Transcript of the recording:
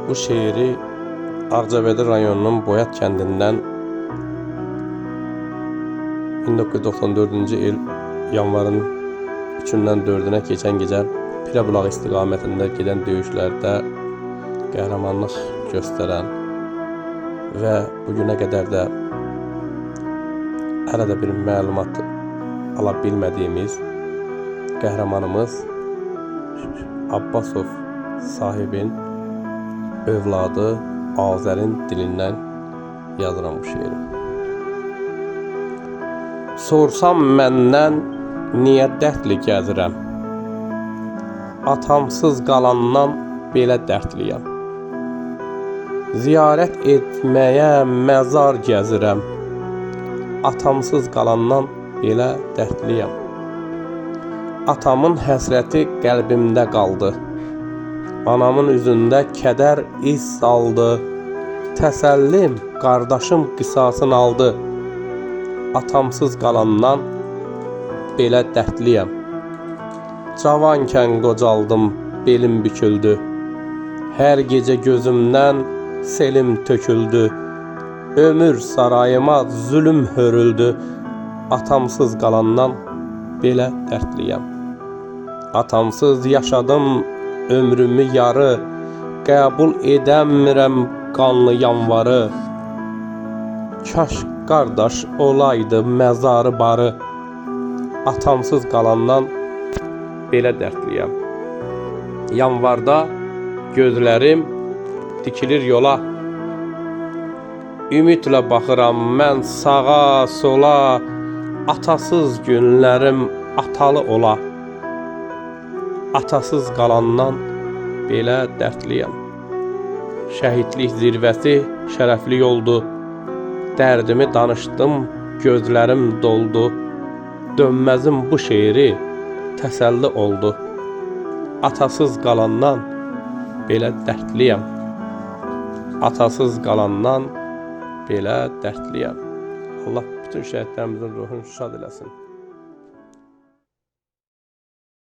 Bu şeiri Ağcabədi rayonunun Boyat kəndindən 1994-cü il yanvarın 3-dən 4-ünə keçən gecə Pirabulağı istiqamətində gedən döyüşlərdə qəhrəmanlıq göstərən və bugünə qədər də hələ də bir məlumat ala bilmədiyimiz qəhrəmanımız Abbasov sahibin övladı Azərin dilindən yazıram bu şeiri. Sorsam məndən niyə dərdli gəzirəm? Atamsız qalandan belə dərdliyəm. Ziyarət etməyə məzar gəzirəm. Atamsız qalandan belə dərdliyəm. Atamın həsrəti qəlbimdə qaldı. Anamın üzündə kədər iz saldı. Təsəllim qardaşım qisasını aldı. Atamsız qalandan belə dərdliyəm. Cavankən qocaldım, belim büküldü. Hər gecə gözümdən selim töküldü. Ömür sarayıma zülüm hörüldü. Atamsız qalandan belə dərdliyəm. Atamsız yaşadım ömrümü yarı. Qəbul edəmirəm qanlı yanvarı. Kaş qardaş olaydı məzarı barı. Atamsız qalandan belə dərdliyəm. Yanvarda gözlərim dikilir yola. Ümidlə baxıram mən sağa sola. Atasız günlərim atalı ola. Atasız qalandan belə dərdliyəm. Şəhidlik zirvəsi şərəfli yoldu. Dərdimi danışdım, gözlərim doldu. Dönməzim bu şeiri təsəlli oldu. Atasız qalandan belə dərdliyəm. Atasız qalandan belə dərdliyəm. Allah bütün şəhidlərimizin ruhunu şad eləsin.